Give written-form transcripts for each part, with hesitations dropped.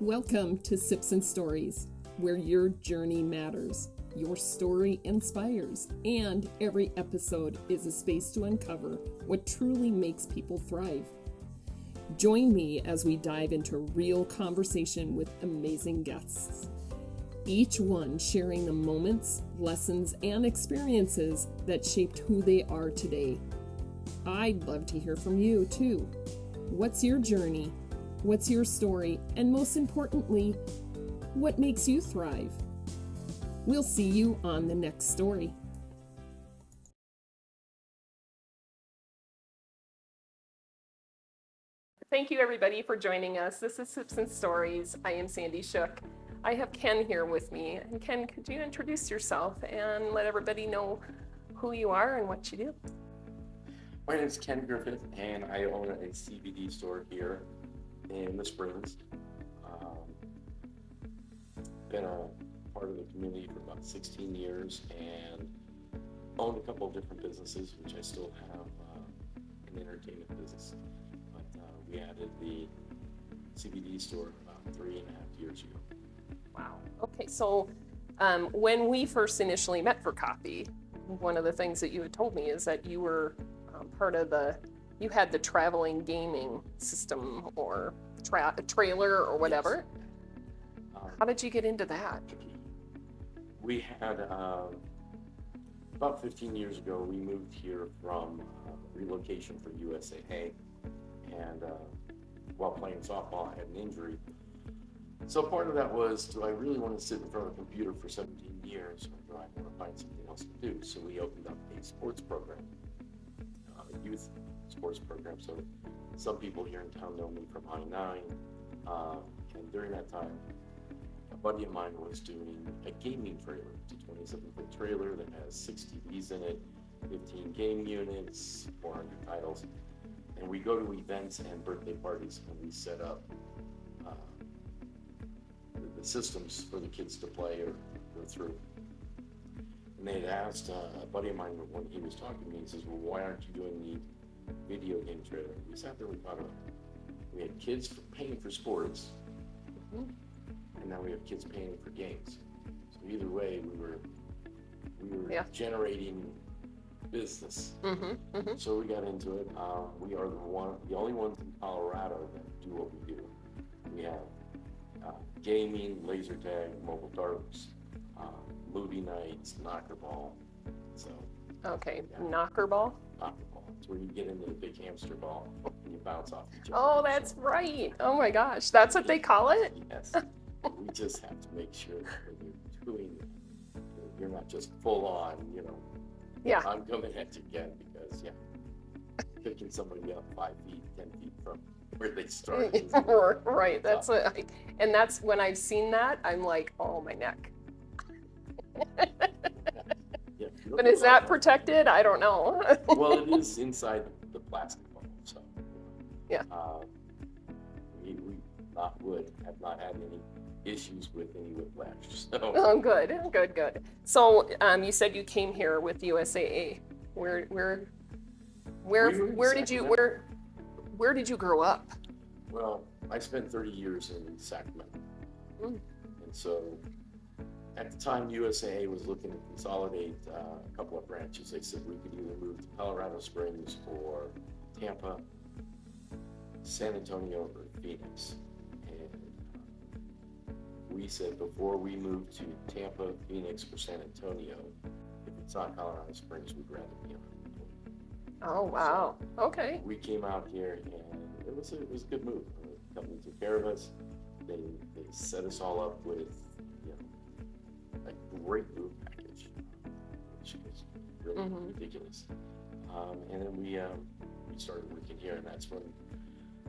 Welcome to Sips and Stories, where your journey matters, your story inspires, and every episode is a space to uncover what truly makes people thrive. Join me as we dive into real conversation with amazing guests, each one sharing the moments, lessons, and experiences that shaped who they are today. I'd love to hear from you, too. What's your journey? What's your story? And most importantly, what makes you thrive? We'll see you on the next story. Thank you, everybody, for joining us. This is Sips and Stories. I am Sandy Shook. I have Ken here with me. And Ken, could you introduce yourself and let everybody know who you are and what you do? My name is Ken Griffith, and I own a CBD store here in the Springs. Been a part of the community for about 16 years and owned a couple of different businesses, which I still have an entertainment business. But we added the CBD store about 3.5 years ago. Wow. Okay, so when we first initially met for coffee, one of the things that you had told me is that you were part of you had the traveling gaming system or trailer or whatever. Yes. How did you get into that? We had, about 15 years ago, we moved here from relocation for USAA, and while playing softball, I had an injury. So part of that was, do I really want to sit in front of a computer for 17 years, or do I want to find something else to do? So we opened up a sports program, a youth sports program. So some people here in town know me from I-9, and during that time, a buddy of mine was doing a gaming trailer. It's a 27-foot trailer that has 6 TVs in it, 15 game units, 400 titles. And we go to events and birthday parties, and we set up the systems for the kids to play or go through. And they had asked a buddy of mine when he was talking to me, he says, well, why aren't you doing the video game trailer? We sat there and we thought about it. We had kids paying for sports, and now we have kids paying for games. So either way, we were generating business. So we got into it. We are the only ones in Colorado that do what we do. We have gaming, laser tag, mobile darts, movie nights, knocker ball. So Okay, knocker ball? Knocker ball. It's where you get into the big hamster ball and you bounce off each other. Oh, that's right. Oh my gosh, that's what they call it? Yes. We just have to make sure that when you're doing it, you're not just full on, Yeah. I'm coming at you again because, picking somebody up 5 feet, 10 feet from where they started. Right, that's it. And that's when I've seen that, I'm like, oh, my neck. Yeah, But is that protected? I don't know. Well, it is inside the plastic bubble, so. Yeah. We knock wood, have not had any issues with any whiplash, so. Oh, good. So, you said you came here with USAA. Where did you grow up? Well, I spent 30 years in Sacramento. And so at the time USAA was looking to consolidate a couple of branches. They said we could either move to Colorado Springs or Tampa, San Antonio, or Phoenix. And we said before we move to Tampa, Phoenix, or San Antonio, if it's not Colorado Springs, we'd rather be on it. Oh, wow. Okay. We came out here and it was a good move. The company took care of us. They set us all up with a great move package, which is really ridiculous. And then we started working here, and that's when,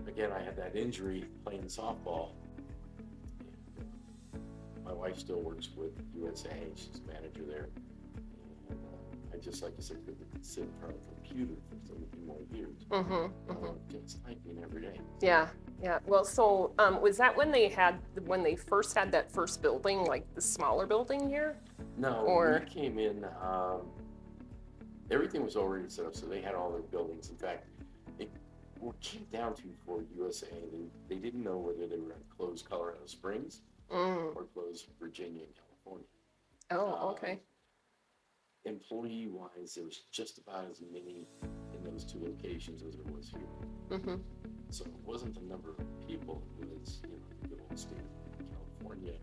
again, I had that injury playing softball. And, my wife still works with USAA. She's a manager there. And I just, like I said, couldn't sit in front of a computer for so many more years. Just typing every day. Yeah. Well, so was that when they first had that first building, like the smaller building here? No, Or we came in, everything was already set up, so they had all their buildings. In fact, what it came down to for USAA, they didn't know whether they were going to close Colorado Springs or close Virginia and California. Oh, okay. Employee-wise, there was just about as many in those two locations as there was here. Mm-hmm. So it wasn't the number of people, it was, the good old state of California,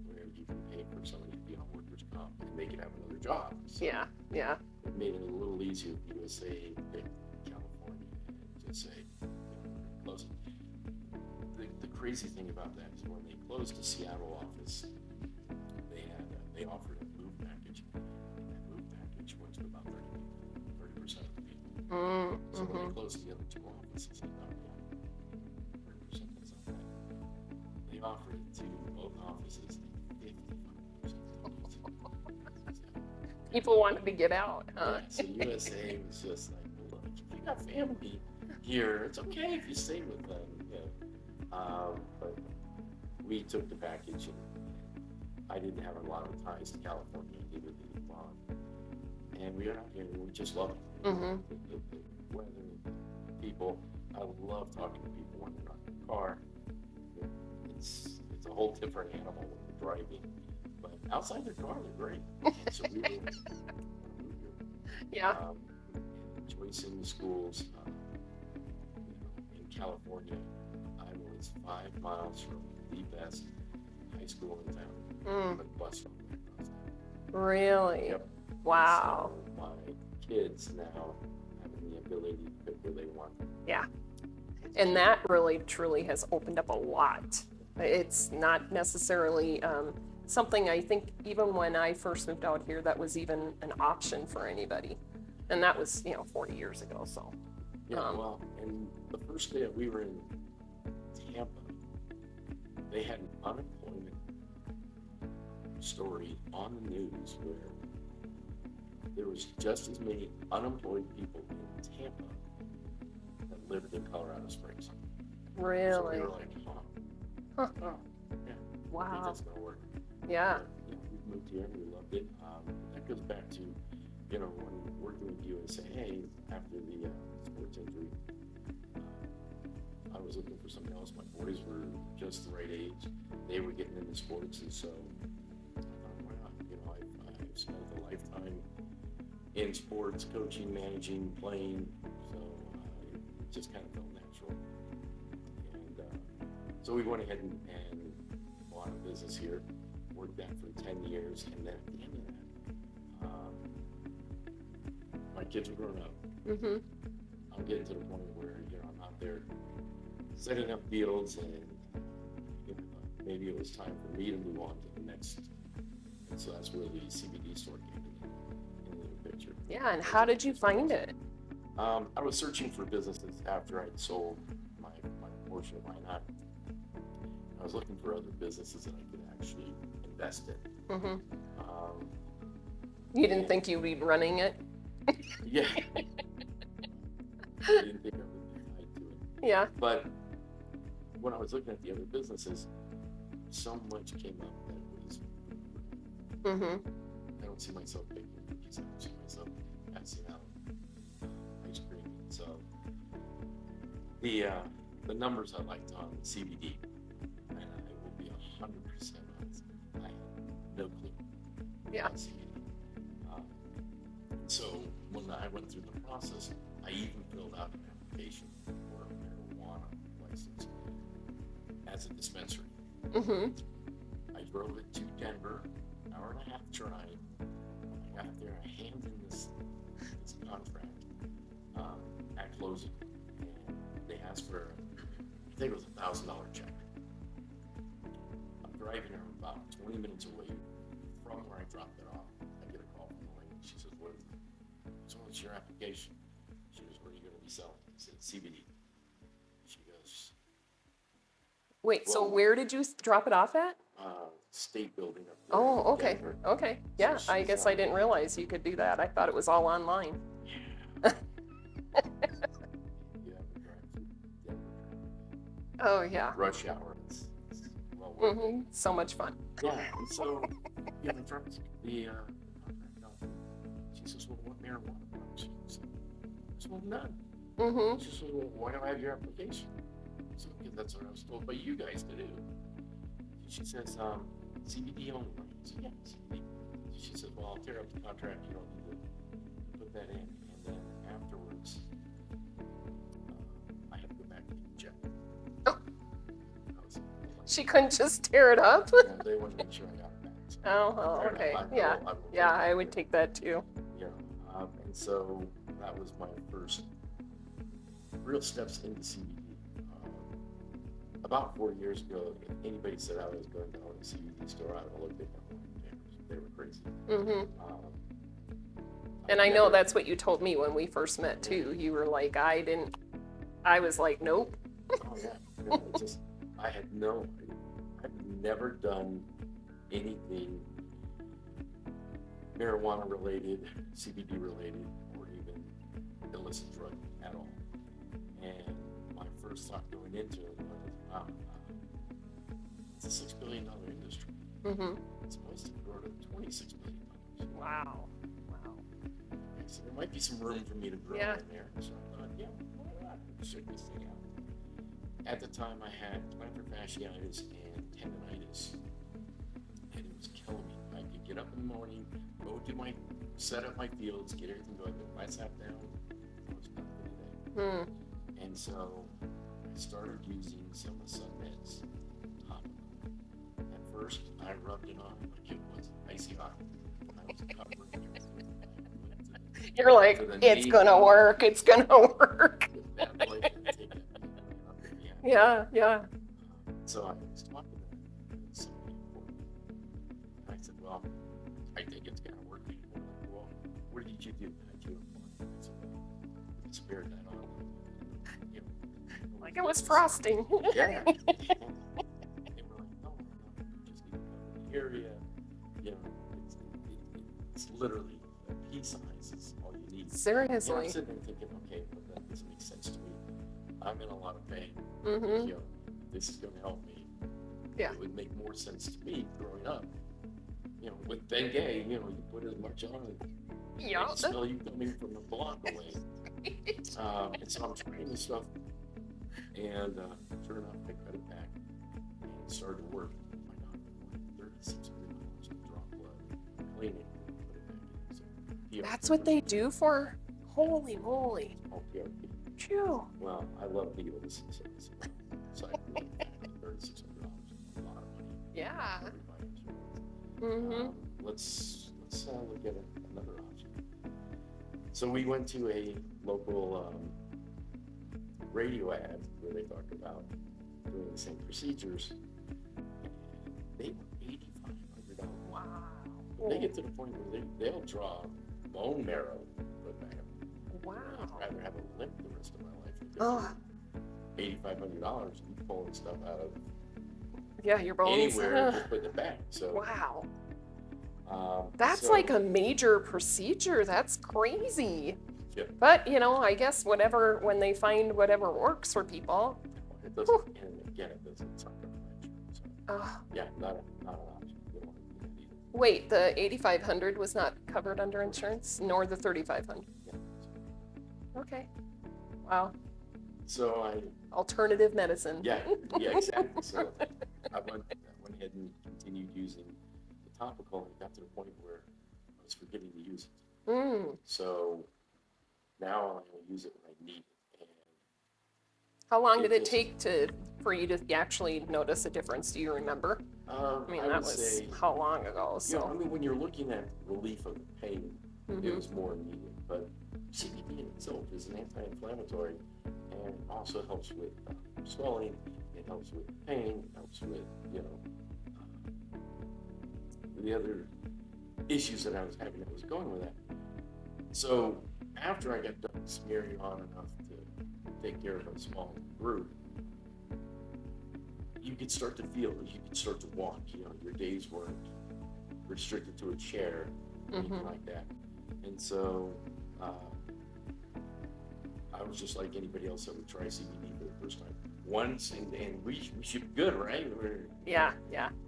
where you can pay for somebody to be on workers' comp and they can have another job. So Yeah. it made it a little easier for USA to pick California and just say, close it. The crazy thing about that is when they closed the Seattle office, they offered a move package, and that move package went to about 30% of the people. So when they closed the other two offices, they thought, 30% that's not bad. They offered it to both offices 55%. People wanted to get out, huh? Yeah, so USA was just like, look, if you got family here, it's okay if you stay with them. But we took the package, and I didn't have a lot of ties to California, neither did Yvonne. And we got out here, and we just loved it. The weather, people. I love talking to people when they're not in the car. It's a whole different animal when you're driving. But outside their car, they're great. So we were Yeah. Choicing the schools. In California, I was 5 miles from the best high school in town. But bus from there. Really? Yep. Wow. So my kids now having the ability to pick where they want. Yeah. And that really, truly has opened up a lot. It's not necessarily something I think even when I first moved out here, that was even an option for anybody. And that was, 40 years ago, so. Yeah, well, and the first day that we were in Tampa, they had an unemployment story on the news where there was just as many unemployed people in Tampa that lived in Colorado Springs. Really? So we were like, yeah, Wow. I think that's going to work. Yeah. We moved here and we loved it. That goes back to, when working with USAA after the sports injury, I was looking for something else. My boys were just the right age. They were getting into sports, and so I thought, why not? I've spent a lifetime in sports, coaching, managing, playing, so it just kind of felt natural. And so we went ahead and bought a business here, worked that for 10 years, and then at the end of that, my kids were growing up. I'm getting to the point where I'm out there setting up deals, and maybe it was time for me to move on to the next. And so that's where the CBD store came into the picture. Yeah, and how did you find it? I was searching for businesses after I'd sold my portion of mine. I was looking for other businesses that I could actually invest in. You didn't think you'd be running it? Yeah. I didn't think I would be tied to it. Yeah. But when I was looking at the other businesses, so much came up that was, I don't see myself baking cookies. I don't see myself passing out ice cream. So the numbers I liked on CBD, and I will be 100% honest, I had no clue about CBD. So when I went through the process, I even filled out an application for a marijuana license as a dispensary. I drove it to Denver, hour and a half drive. I got there, I handed in this contract at closing, and they asked for, I think it was $1,000 check. I'm driving her about 20 minutes away from where I dropped it off. I get a call from the lady. She says, "What is it?" So what's your application? She goes, "What are you going to be selling?" I said, "CBD." She goes, Wait, so where did you drop it off at? State building up there. Oh, okay. Denver. Okay. Yeah, So I guess I didn't realize you could do that. I thought it was all online. Yeah. You have to drive through Denver. Oh, yeah. Rush hour. It's well worth it. So much fun. Yeah, and so, I dropped the contract off. She says, "Well, what marijuana products?" I said, "Well, none." Mm-hmm. She said, well, why don't I have your application? So, because that's what I was told by you guys to do. She says, CBD only. I said, yeah, CBD. She says, well, I'll tear up the contract. You don't need to put that in. And then afterwards, I had to go back and get checked. Oh. She couldn't just tear it up? Yeah, they wanted to make sure I got it back. So Oh, okay. Yeah. Yeah, I would take that too. Yeah. And so that was my first real steps into CBD. About 4 years ago, if anybody said I was going to own a CBD store, I would have looked at them like they were crazy. Mm-hmm. And I know that's what you told me when we first met too. You were like, I was like, nope. Oh yeah. No, I've never done anything marijuana related, CBD related, or even illicit drug at all. And my first thought going into it was, wow, it's a $6 billion industry. Mm-hmm. It's supposed to grow to $26 billion. Wow. Okay, so there might be some room for me to grow in there. So I thought, yeah, why not? Check this thing out. At the time, I had plantar fasciitis and tendonitis, and it was killing me. I could get up in the morning, go set up my fields, get everything going. If I sat down, I was done for the day. And so I started using some of SUNMED's topical. At first, I rubbed it on like it was icy hot. I was covering everything. You're like, it's gonna work. It's gonna work. Yeah. So I was talking to somebody important. And I said, well, I think it's gonna work. And they're like, well, what did you do? How'd you apply? I said, well, I spared that on. You know, Like it was frosting. Yeah. They were like, no, you just need to cover the area. You know, it's literally a pea size is all you need. Seriously. I'm sitting there thinking, okay, well, that doesn't make sense to me. I'm in a lot of pain. Mm-hmm. You know, this is going to help me. Yeah. It would make more sense to me growing up. You know, with Bengay, you know, you put as much on it. Yeah. I smell you coming from a block away. And so I'm trying this stuff. And sure enough, I cut it back and it started to work. My doctor wanted $3,600 to draw blood, clean it, and put it back in. So, That's what they do for? Holy moly. Oh, yeah. Phew. Well, I love needles. So I really $3,600, a lot of money. Yeah. Mm-hmm. Let's look at another option. So we went to a local radio ad where they talked about doing the same procedures. They were $8,500. Wow. They get to the point where they'll draw bone marrow put back up. Wow. I'd rather have a limp the rest of my life. Oh. $8,500, you pulling stuff out of your bones. anywhere to put it back. So wow. That's like a major procedure. That's crazy. Yeah. But I guess when they find whatever works for people. It doesn't. And again, it doesn't. It's not going to Oh. Yeah, not an option. You don't want to do that either. Wait, the $8,500 was not covered under insurance, nor the $3,500. Yeah. Okay. Wow. So Alternative medicine. Yeah, exactly. So I went ahead and continued using the topical, and got to the point where I was forgetting to use it. So now I only use it when I need it. And how long did it take for you to actually notice a difference? Do you remember? I mean, that was how long ago? So I mean, when you're looking at relief of the pain, it was more immediate. But CBD in itself is an anti-inflammatory, and it also helps with swelling. It helps with pain. It helps with the other issues that I was having that was going with that. So after I got done smearing on enough to take care of a small group, you could start to feel it. You could start to walk. Your days weren't restricted to a chair, anything like that. And so I was just like anybody else that would try CBD for the first time once, and we should be good, right? Yeah.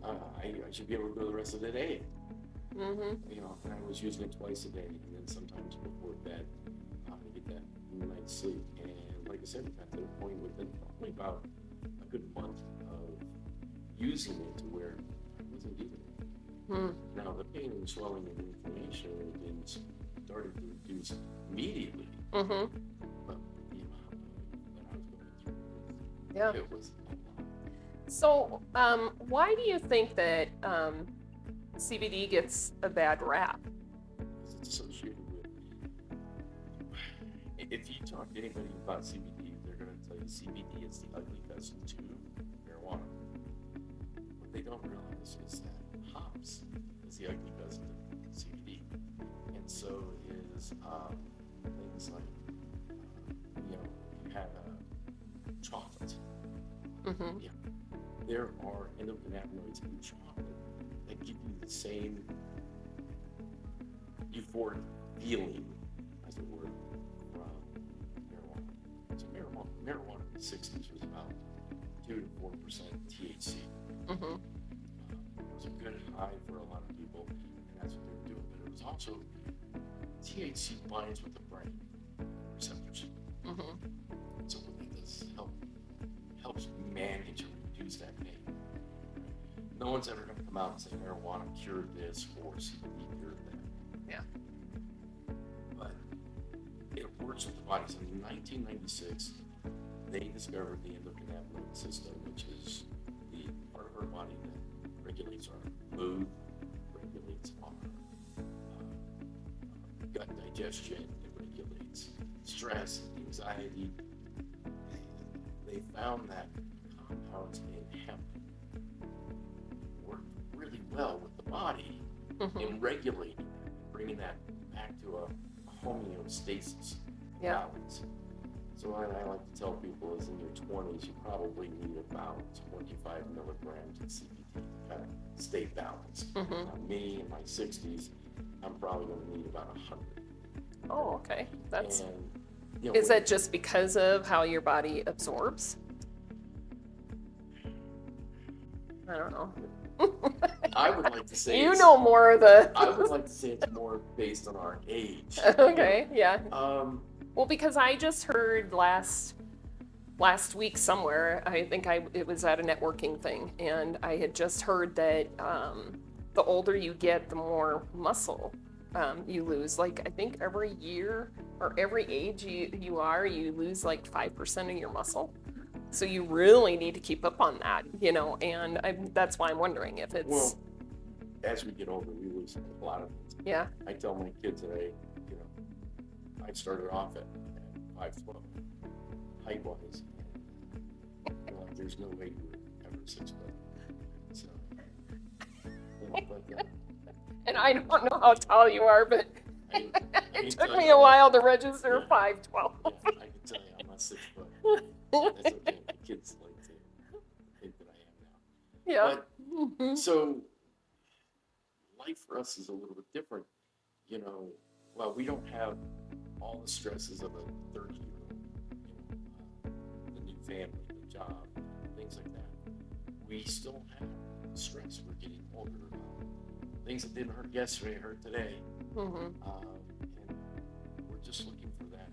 I should be able to go the rest of the day. And I was using it twice a day, and then sometimes before bed to get that night's sleep. And like I said, we got to the point within probably about a good month of using it to where I wasn't getting it. Now, the pain and swelling and inflammation didn't started to reduce immediately. But the amount that I was going through, it was a lot. So, why do you think that CBD gets a bad rap? Because it's associated with, if you talk to anybody about CBD, they're going to tell you CBD is the ugly cousin to marijuana. What they don't realize is that hops is the ugly cousin to CBD. And so is things like, you had chocolate. Yeah. There are endocannabinoids in chocolate that give you the same euphoric feeling, as it were, from marijuana. So marijuana in the 60s was about 2 to 4% THC. It was a good high for a lot of people, and that's what they were doing. But it was also THC binds with the brain receptors. So what it does helps manage and reduce that pain. No one's ever going to come out and say marijuana cured this or CBD cured that. Yeah. But it works with the body. So in 1996, they discovered the endocannabinoid system, which is the part of our body that regulates our mood, regulates our gut digestion, it regulates stress, anxiety. They found that compounds in hemp work really well with the body in regulating that, bringing that back to a homeostasis balance. So what I like to tell people is in your 20s, you probably need about 25 milligrams of CBD to kind of stay balanced. Now, me in my 60s, I'm probably going to need about 100. Oh, okay. That's. And, is that just because of how your body absorbs? I don't know. I would like to say you know more of the. I would like to say it's more based on our age. Okay, yeah. Well, because I just heard last week somewhere, I think it was at a networking thing, and I had just heard that the older you get, the more muscle you lose. Like, I think every year or every age you lose like 5% of your muscle. So you really need to keep up on that, and that's why I'm wondering if it's... Well, as we get older, we lose a lot of things. Yeah. I tell my kids that I started off at 5'12", height-wise. There's no way you were ever 6 foot. So, and I don't know how tall you are, but it took me a while while to register 5'12". Yeah, I can tell you, I'm not 6 foot. That's okay. The kids like to think that I am now. Yeah. But, so life for us is a little bit different. Well, we don't have all the stresses of a 30-year-old, the new family, the job, things like that. We still have stress. We're getting older. Things that didn't hurt yesterday hurt today. And we're just looking for that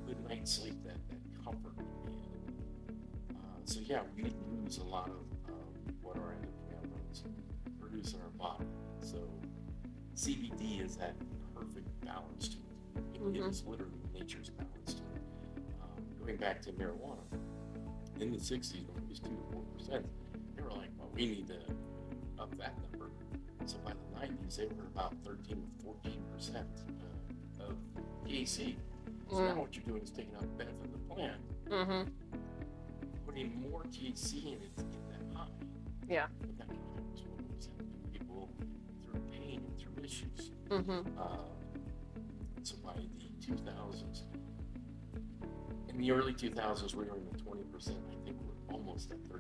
good night's sleep, that comfort. And so yeah, we lose a lot of what our endocannabinoids produce in our body. So CBD is that perfect balance to it. It is literally nature's balance to it. Going back to marijuana, in the 60s when it was 2 to 4%, they were like, well, we need to up that number. So by the 90s, they were about 13 to 14% of THC. So now what you're doing is taking out the benefit of the plant, putting more THC in it to get that high. Yeah. And that was what was happening to people through pain and through issues. So by the 2000s, in the early 2000s, we were in the 20%. I think we're almost at 30%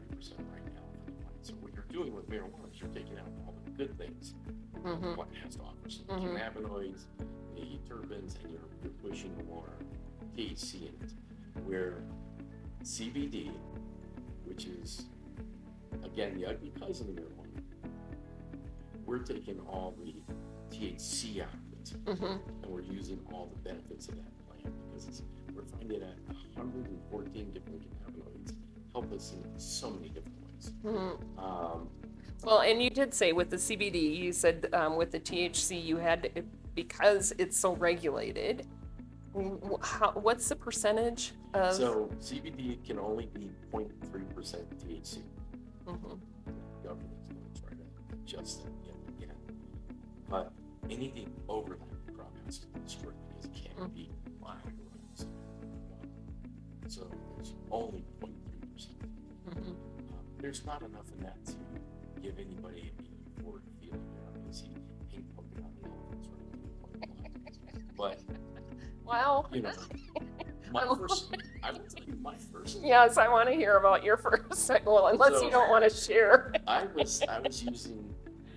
right now. So what you're doing with marijuana is you're taking out all the good things what it has to offer. So the cannabinoids, the terpenes, and you're pushing more THC in it. Where CBD, which is, again, the ugly cousin of marijuana, we're taking all the THC out of it, and we're using all the benefits of that plant because it's we're finding that 114 different cannabinoids help us in so many different ways. Well, and you did say with the CBD, you said with the THC, you had, because it's so regulated, what's the percentage of? So CBD can only be 0.3% THC. Mhm. The government's going to try to adjust it again. But anything over that, the crop has to be destroyed because it can't be categorized. So there's only 0.3%. There's not enough in that to give anybody a euphoric feeling. You're not going to see pink polka dot elephants running. But Wow. you know, I will tell you my first. Yes, I want to hear about your first. Well, unless you don't want to share. I was using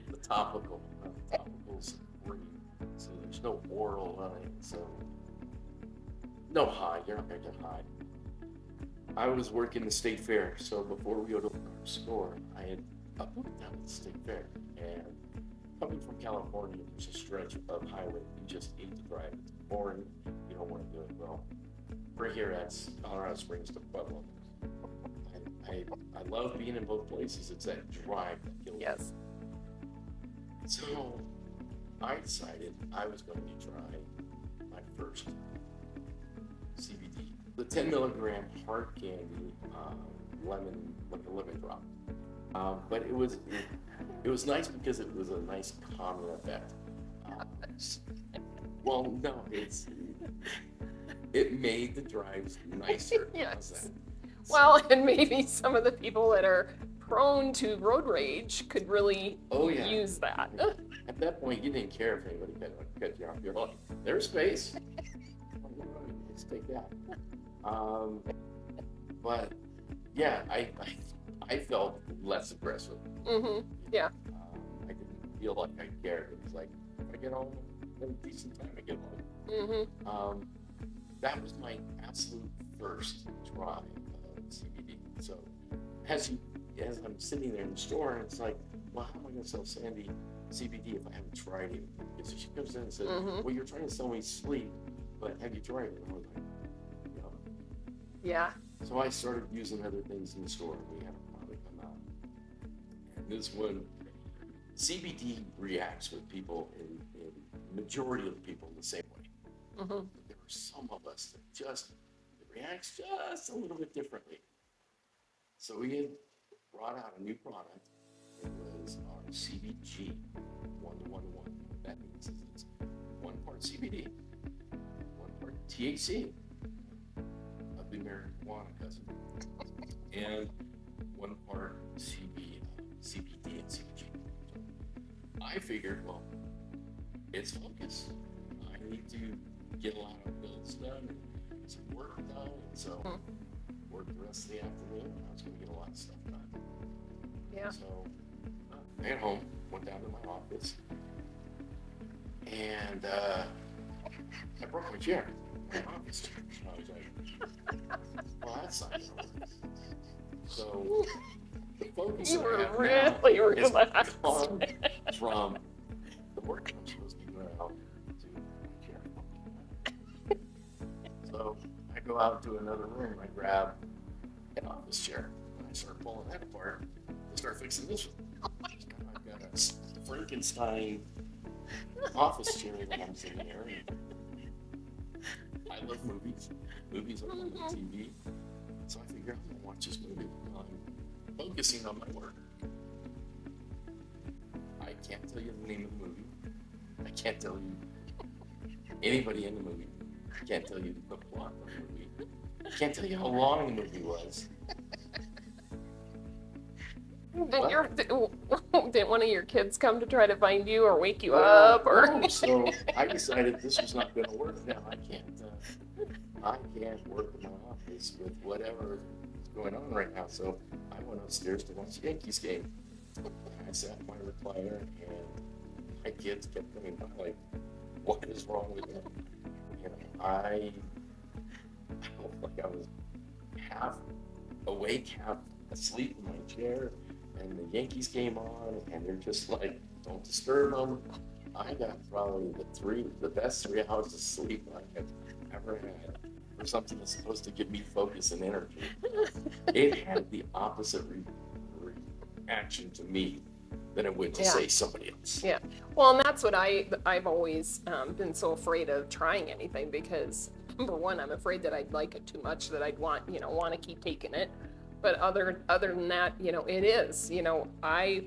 the topical. Topicals green, so there's no oral on it. So no high. You're not gonna get high. I was working the state fair, so before we go to our store, I had moved down to the state fair, and coming from California, there's a stretch of highway you just hate to drive. It's boring. You don't want to do it. Well, we're here at Colorado Springs to Pueblo. I love being in both places. It's that drive that kills me. Yes. So I decided I was going to try my first CBD, the 10 milligram hard candy lemon, like a lemon drop. But it was nice because it was a nice calming effect. Well, no, it made the drives nicer. Yes. Well, and maybe some of the people that are prone to road rage could really use that. At that point, you didn't care if anybody cut you off. You're like, there's space. Let's take that. But yeah, I felt less aggressive. Yeah. I didn't feel like I cared. It was like, if I get home, at a decent time, I get home. That was my absolute first try of CBD. So as I'm sitting there in the store, and it's like, well, how am I going to sell Sandy CBD if I haven't tried it? Because she comes in and says, well, you're trying to sell me sleep, but have you tried it? And I was like, no. Yeah. So I started using other things in the store. We had a product come out. And this one, CBD reacts with people in majority of the people the same way. But there are some of us that it reacts just a little bit differently. So we had brought out a new product. It was our CBG 1-1-1. What that means is it's 1 part CBD, 1 part THC of the marijuana cousin, and 1 part CBD and CBG. So I figured, well, it's focus. I need to get a lot of bills done and some work done, and so worked the rest of the afternoon. I was going to get a lot of stuff done. Yeah. So I got home, went down to my office, and I broke my chair, my office chair. I was like, well, that's not going to work. So the focus You that were I have really now is relaxed. gone from the work I'm supposed to be doing out to my chair. So I go out to another room, I grab an office chair, and I start pulling that apart and start fixing this one. I've got a Frankenstein office chair that I'm sitting there. I love movies. Movies are on the TV. So I figure I'm going to watch this movie while I'm focusing on my work. I can't tell you the name of the movie. I can't tell you anybody in the movie. I can't tell you the plot of the movie. I can't tell you how long the movie was. Didn't one of your kids come to try to find you or wake you up? Or No, so I decided this was not going to work now. I can't work in my office with whatever is going on right now. So I went upstairs to watch the Yankees game. I sat in my recliner, and my kids kept coming by like, what is wrong with him? You know, I felt like I was half awake, half asleep in my chair, and the Yankees came on, and they're just like, don't disturb them. I got probably the best 3 hours of sleep I have ever had. or something that's supposed to give me focus and energy. It had the opposite reaction to me than it would to say somebody else. Yeah. Well, and that's what I've always been so afraid of trying anything, because number one, I'm afraid that I'd like it too much, that I'd want to keep taking it. But other than that, it is, I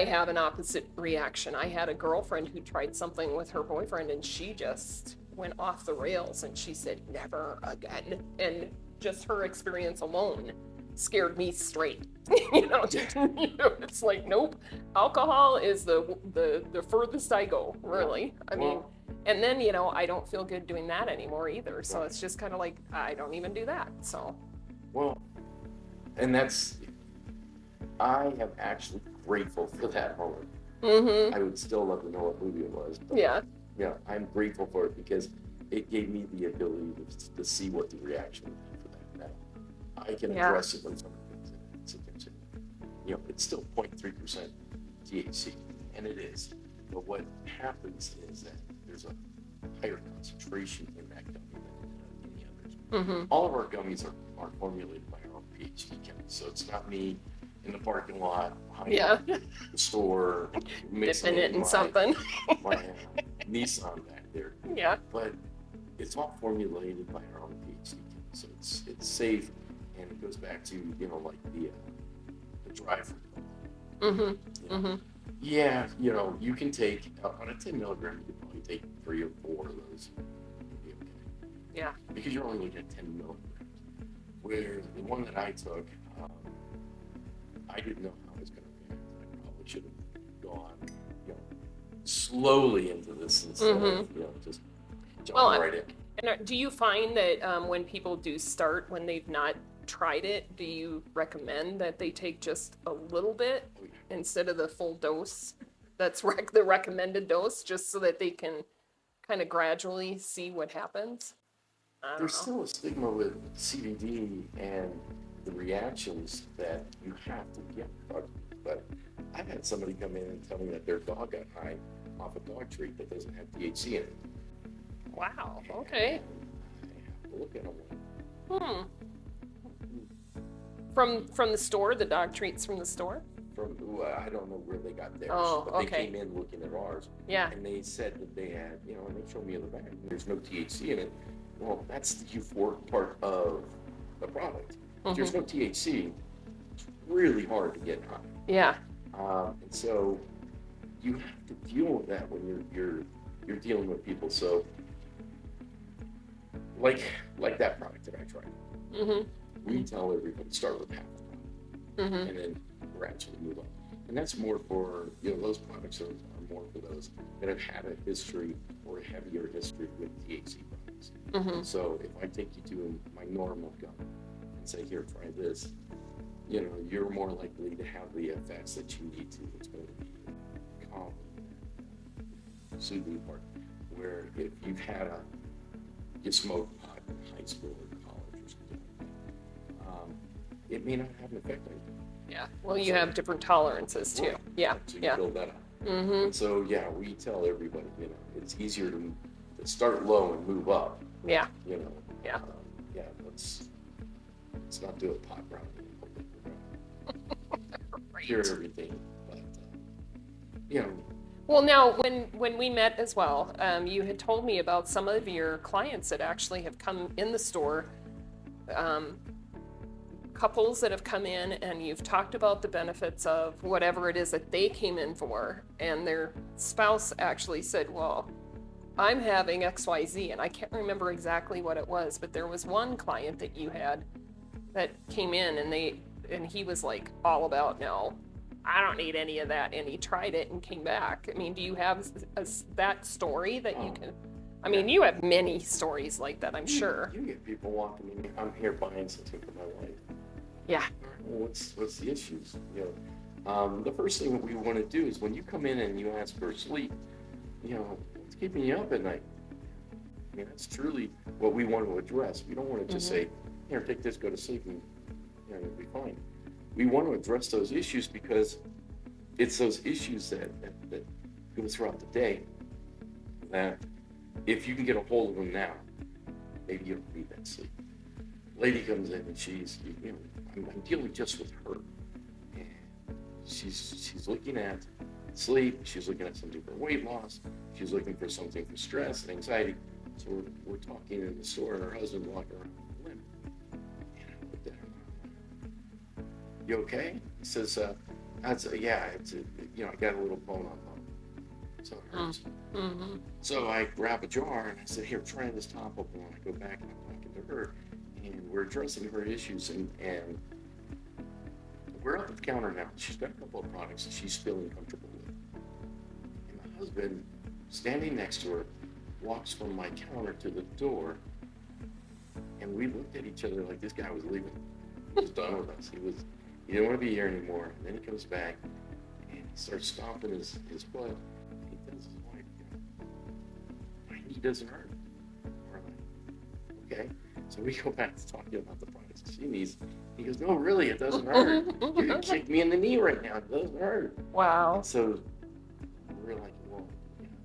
have an opposite reaction. I had a girlfriend who tried something with her boyfriend, and she just went off the rails, and she said, never again. And just her experience alone scared me straight. It's like, nope, alcohol is the furthest I go, really. I mean, and then, I don't feel good doing that anymore either. So it's just kind of like, I don't even do that. So. Well, and I am actually grateful for that moment. I would still love to know what movie it was. But, I'm grateful for it because it gave me the ability to see what the reaction would be for that. Now, I can address it when somebody comes in and says, it's still 0.3% THC, and it is. But what happens is that there's a higher concentration in that gummy than in any others. All of our gummies are formulated by our own PhD chemists, so it's not me in the parking lot behind the store mixing it in something. my Nissan back there. Yeah. But it's all formulated by our own PhD chemists, so it's safe, and it goes back to like the dry fruit. Yeah, you can take on a 10 milligram. You can probably take 3 or 4 of those. You'll be okay. Yeah. Because you're only looking at 10 milligrams. Where the one that I took, I didn't know how I was going to react. I probably should have gone, slowly into this instead of, just jumping right in. And do you find that when people do start, when they've not tried it, do you recommend that they take just a little bit instead of the full dose? That's the recommended dose, just so that they can kind of gradually see what happens? There's still a stigma with CBD and the reactions that you have to get drugged. But I've had somebody come in and tell me that their dog got high off a dog treat that doesn't have THC in it. Wow, okay. I have to look at them. From the store, the dog treats from the store? I don't know where they got theirs, but they came in looking at ours. Yeah. And they said that they had, and they showed me in the bag, there's no THC in it. Well, that's the euphoric part of the product. If there's no THC, it's really hard to get high. Yeah. And so you have to deal with that when you're dealing with people. So like that product that I tried. We tell everybody start with half the product, and then gradually move on. And that's more for those products are more for those that have had a history or a heavier history with THC products. So if I take you to my normal gum and say, here, try this, you're more likely to have the effects that you need to. It's going to be calming, soothing part. Where if you've had you smoked pot in high school or college or something like that, it may not have an effect on you. Yeah. Well, you have different tolerances too. Right. Yeah. So you build that up. And so we tell everybody, it's easier to start low and move up. Yeah. Let's not do a pot round. Right. Cure everything, but Well, now when we met as well, you had told me about some of your clients that actually have come in the store. Couples that have come in, and you've talked about the benefits of whatever it is that they came in for, and their spouse actually said, well, I'm having XYZ, and I can't remember exactly what it was, but there was one client that you had that came in, and he was like all about, no, I don't need any of that, and he tried it and came back. I mean, do you have that story that you can? I mean, you have many stories like that, I'm sure. You get people walking in. I'm here buying something for my wife. Yeah. Well, what's the issues? The first thing that we want to do is when you come in and you ask for sleep, what's keeping you up at night? I mean, that's truly what we want to address. We don't want to just say, here, take this, go to sleep, and you'll be fine. We want to address those issues because it's those issues that go throughout the day that if you can get a hold of them now, maybe you don't need that sleep. Lady comes in and she's, I'm dealing just with her. And she's looking at sleep, she's looking at something for weight loss, she's looking for something for stress and anxiety. So we're talking in the store and her husband's walking around the limb. And I looked at him, you okay? He says, yeah, I got a little bone on bone. So it hurts. Mm-hmm. So I grab a jar and I said, here, try this topical. And I go back and I'm talking to her and we're addressing her issues and we're up at the counter now. She's got a couple of products that she's feeling comfortable with. And my husband, standing next to her, walks from my counter to the door, and we looked at each other like this guy was leaving. He was done with us. He didn't want to be here anymore. And then he comes back and he starts stomping his butt. He tells his wife, my knee doesn't hurt. We're like, okay. So we go back to talking about the products that she needs. He goes, no, really, it doesn't hurt. You're gonna kick me in the knee right now. It doesn't hurt. Wow. And so we're like, well,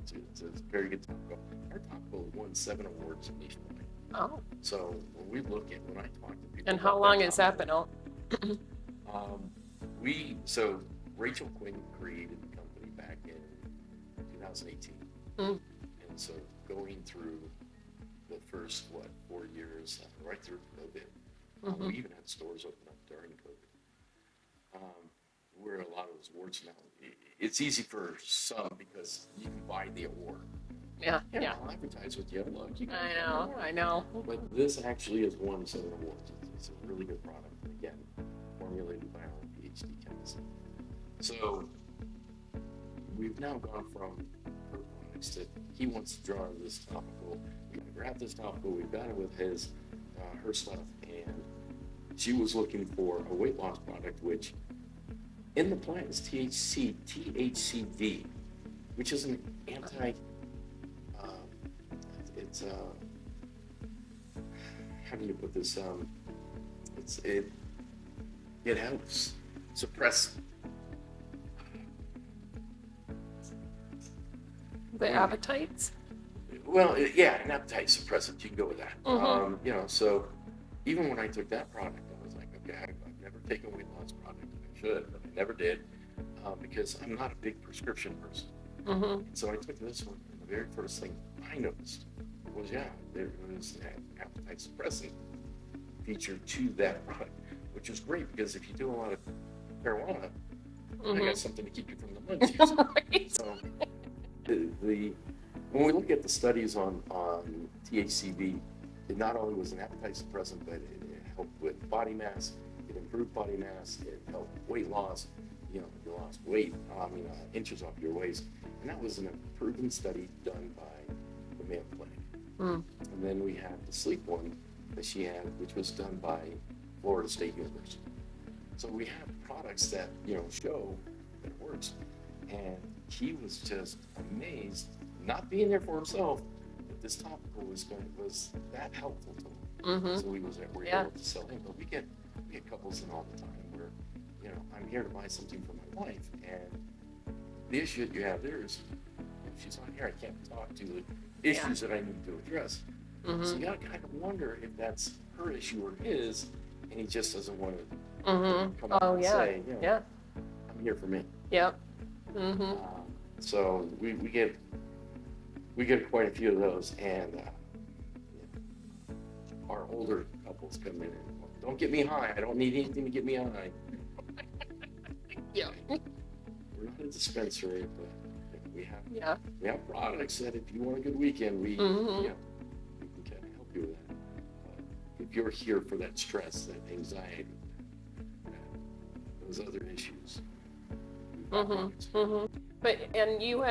it's a very good topical. Our topical won 7 awards nationwide. Oh. So when I talk to people. And how long has that been out? So Rachel Quinn created the company back in 2018. Mm. And so going through the first, 4 years, right through COVID, Mm-hmm. we even had stores open up during COVID. Where a lot of those awards now, it's easy for some because you can buy the award. Yeah. I'll advertise with you. Look, I know. But this actually has won 7 awards. It's a really good product. Again, formulated by our PhD chemists. So we've now gone from her products to he wants to draw this topical. We grabbed this topical. We've got it with her stuff, and she was looking for a weight loss product, which in the plant is THCV, which is an anti. How do you put this? It helps suppress The appetites? Well, an appetite suppressant. You can go with that. Mm-hmm. So even when I took that product, I was like, okay, I've never taken a weight loss product. I should, but I never did because I'm not a big prescription person. Mm-hmm. So I took this one, and the very first thing I noticed was, there was an appetite suppressant feature to that product, which is great because if you do a lot of marijuana, I got something to keep you from the munchies. Right. So when we look at the studies on THCV, it not only was an appetite suppressant, but it helped with body mass, it improved body mass, it helped weight loss. You lost weight, inches off your waist, and that was an proven study done by the Mayo Clinic. Mm. And then we had the sleep one that she had, which was done by Florida State University. So we have products that show that it works, and he was just amazed, not being there for himself, that this topical was that helpful to him. Mm-hmm. So we were able to sell him, but we get couples in all the time where I'm here to buy something for my wife, and the issue that you have there is if she's not here, I can't talk to the issues that I need to address. Mm-hmm. So you gotta kind of wonder if that's her issue or his, and he just doesn't want to come out and say, I'm here for me. Yep. Mm-hmm. So we get quite a few of those, and our older couples come in and don't get me high. I don't need anything to get me high. Yeah. We're not a dispensary, but we have products that if you want a good weekend, we can kind of help you with that. But if you're here for that stress, that anxiety, those other issues. But you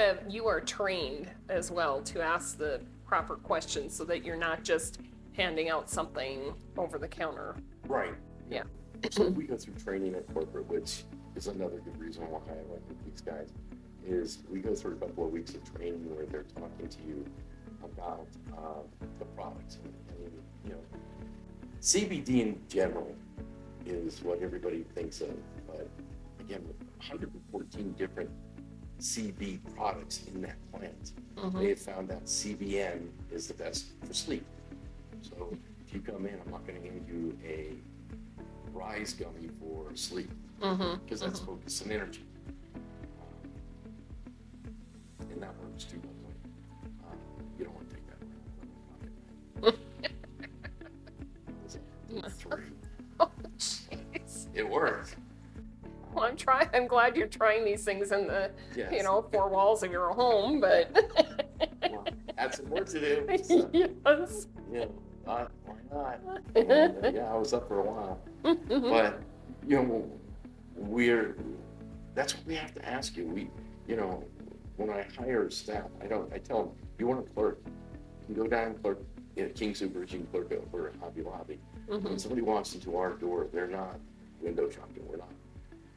are trained as well to ask the proper questions so that you're not just handing out something over the counter. Right. Yeah. So we go through training at corporate, which is another good reason why I like these guys, is we go through a couple of weeks of training where they're talking to you about the products. CBD in general is what everybody thinks of, but again, with 114 different CB products in that plant, they have found out CBN is the best for sleep. So if you come in, I'm not going to hand you a rise gummy for sleep, because that's focus and energy. And that works too, by the way. You don't want to take that around 11 o'clock at night. 3. Oh, jeez. It works. Well, I'm glad you're trying these things in the, Yes. 4 walls of your home, but. Well, had some work to do. So, Yes. why not? And, I was up for a while. But, that's what we have to ask you. When I hire staff, I tell them, you want a clerk, you can go down and clerk at King Soopers, you can clerk over at Hobby Lobby. When somebody walks into our door, they're not window shopping. We're not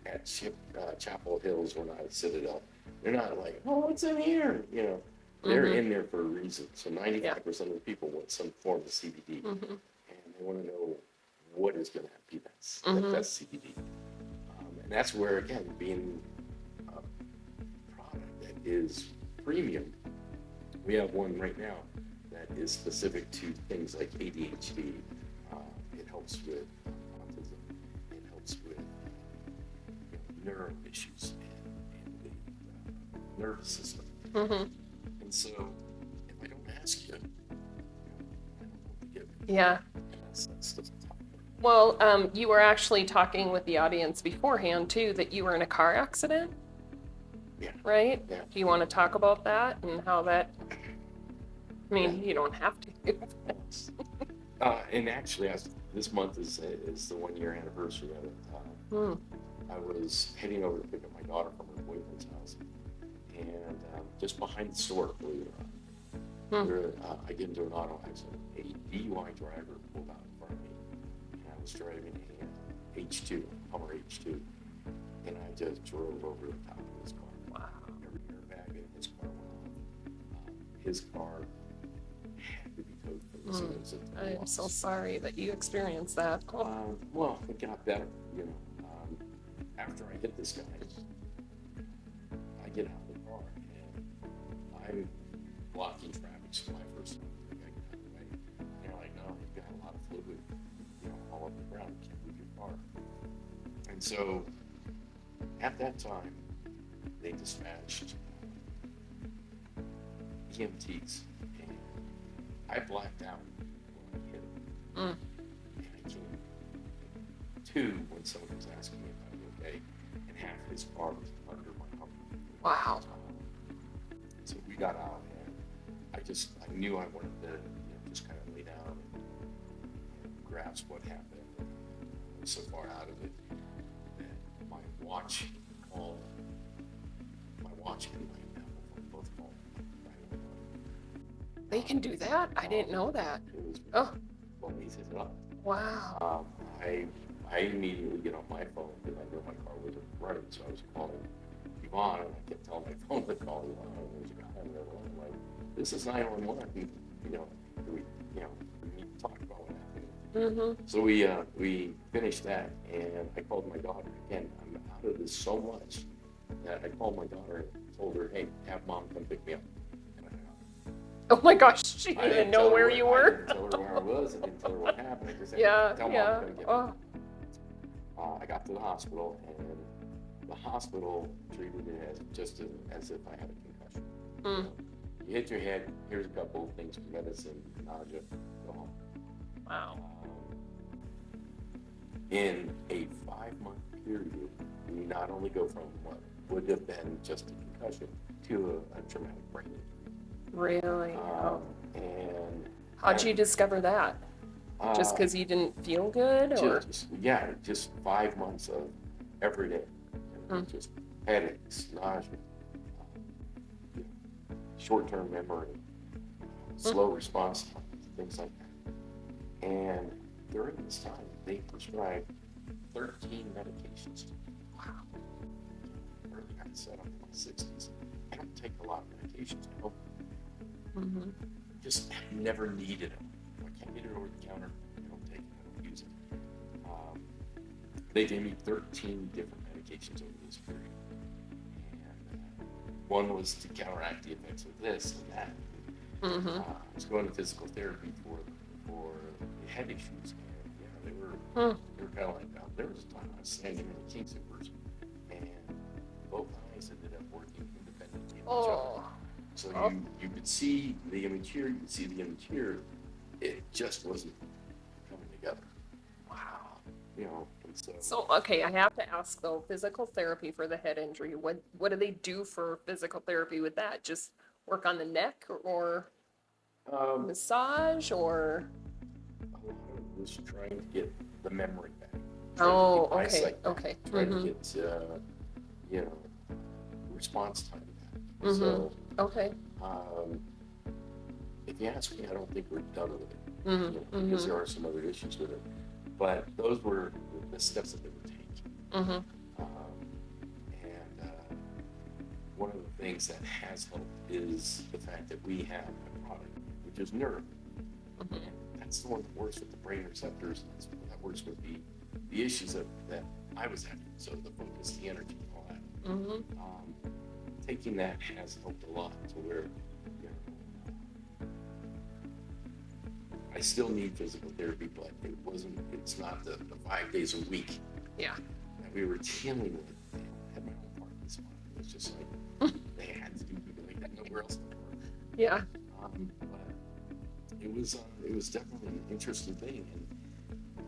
at Chapel Hills, we're not at Citadel. They're not like, oh, what's in here? They're in there for a reason. So 95% of the people want some form of CBD, and they want to know what is going to be that best CBD. And that's where, again, being a product that is premium. We have one right now that is specific to things like ADHD. It helps with autism. It helps with neuro issues and the nervous system. And so, if I don't ask you, I don't know what to give you. Yeah. That's doesn't talk about it. Well, you were actually talking with the audience beforehand too that you were in a car accident, Yeah. right? Yeah. Do you want to talk about that and how that? I mean, you don't have to. And actually, this month is the 1-year anniversary of it. I was heading over to pick up my daughter from her boyfriend's house, and just behind the store, believe it or not, I get into an auto accident. A DUI driver pulled out in front of me, and I was driving a H2, Hummer H2, and I just drove over the top of his car. Wow. Every airbag in his car went off. His car had to be towed for this incident. I'm so sorry that you experienced that. Well, it got better, After I hit this guy, I get out of the car and I'm blocking traffic. So my first time, I get out of the way. And they're like, no, you've got a lot of fluid, all over the ground. You can't move your car. And so at that time, they dispatched EMTs, and I blacked out when I hit him. And I came to when someone was asking me if I was okay, and half his car was under my Hummer. Wow. So we got out, and I knew I wanted to just kind of lay down and grasp what happened. I was so far out of it that my watch and my Apple phone both called 911. They can do that? I didn't know that. It was well, he said, "Oh." Wow. I immediately get on my phone because I knew my car wasn't running, so I was calling Yvonne, and I kept telling my phone to call Yvonne, and there's a guy on the other line, like, this is 911, we need to talk about what happened. So we finished that, and I called my daughter again. I'm out of this so much that I called my daughter and told her, hey, have mom come pick me up. And I Oh my gosh, she I didn't know where you were. I didn't tell her where I was. I didn't tell her what happened. I just said, Yeah, tell yeah. mom to come get me. Oh, I got to the hospital, and the hospital treated it as if I had a concussion. You hit your head, here's a couple of things, medicine, nausea, go home. wow. In a 5-month period, you not only go from what would have been just a concussion to a traumatic brain injury. Really? And How'd you discover that? Just because you didn't feel good, or? Just 5 months of every day, just headaches, nausea, short-term memory, slow response times, things like that. And during this time, they prescribed 13 medications to me. Wow. Early I said I'm in my 60s. I don't take a lot of medications. I don't. Just never needed them. I can't get it over the counter. I don't take it. I don't use it. They gave me 13 different medications over this period. And one was to counteract the effects of this and that. I was going to physical therapy for head issues, and yeah, they were kind of like, there was a time I was standing in the king supers, and both eyes ended up working independently of each other. So you could see the image here, you could see the image here. It just wasn't coming together. Wow. You know, and So, okay, I have to ask though, physical therapy for the head injury, what do they do for physical therapy with that? Just work on the neck or massage or? a lot of it was trying to get the memory back. Oh, Trying to get okay, eyesight back, okay. Trying to get, you know, response time back. So, Okay. if you ask me, I don't think we're done with it. You know, because there are some other issues with it. But those were the steps that they were taking. And one of the things that has helped is the fact that we have a product, which is nerve. And that's the one that works with the brain receptors. That's that works with the issues that I was having. So the focus, the energy, and all that. Taking that has helped a lot to where, you know, I still need physical therapy, but it's not the 5 days a week Yeah. that we were dealing with. And I had my own parking spot. It was just like, they had to do people like that nowhere else in the world. Yeah. But it was definitely an interesting thing. And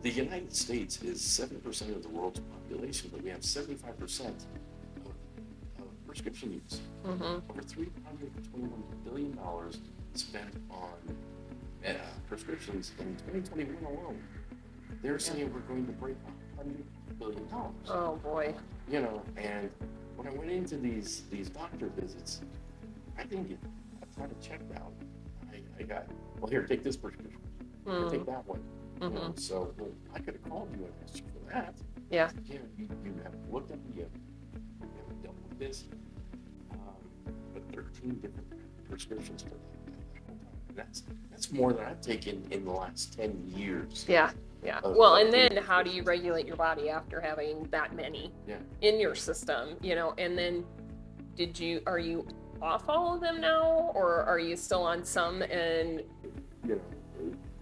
the United States is 7% of the world's population, but we have 75% of prescription use. Over $321 billion spent on prescriptions in 2021 alone. They're saying we're going to break $100 billion. Oh boy. You know, and when I went into these doctor visits, I didn't get a ton of checked out. I got, well, here, take this prescription. Here, take that one. You know, so I could have called you and asked you for that. Yeah. You have looked at me, you have dealt with this. But 13 different prescriptions for that whole time. And that's more than I've taken in the last 10 years. Yeah. Yeah. Well, and then how do you regulate your body after having that many in your system, you know, and then are you off all of them now, or are you still on some? And you know,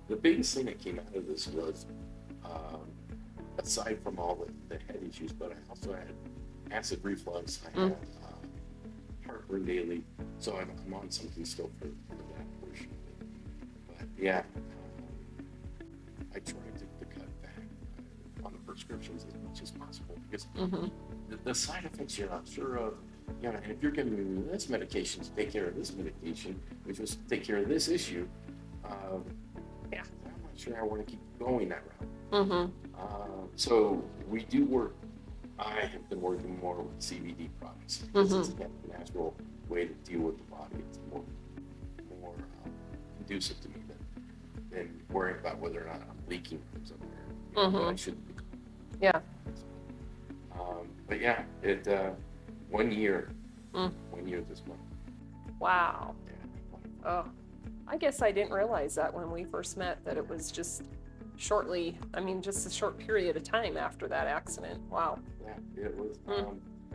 the biggest thing that came out of this was, aside from all the head issues, but I also had acid reflux. I had heartburn daily, so I'm on something still for that portion of it. But yeah, I tried to cut back on the prescriptions as much as possible because the side effects you're not sure of. You know, and if you're giving me this medication to take care of this medication, which was to take care of this issue, I'm not sure I want to keep going that route. So we do work. I have been working more with CBD products because it's a natural way to deal with the body. It's more conducive to me than worrying about whether or not I'm leaking from somewhere that I shouldn't be. Yeah. But yeah, it 1 year. 1 year this month. Wow. Yeah. Oh, I guess I didn't realize that when we first met, that it was just just a short period of time after that accident. Wow. Yeah, it was.